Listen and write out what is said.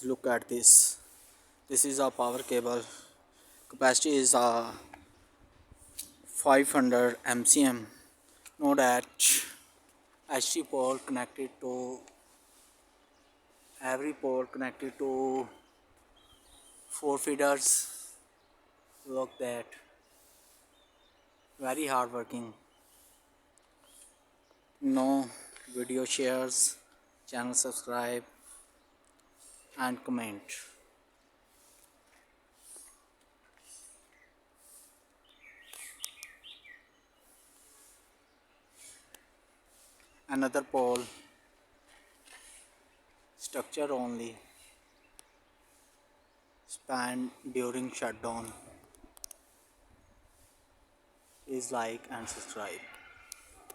Look at this. This is a power cable. Capacity is 500 mcm. Note that H.T Pole connected to every pole connected to 4 feeders. Look that, very hard working. No video shares, channel subscribe and comment. Another pole structure only span during shutdown. Please like and subscribe.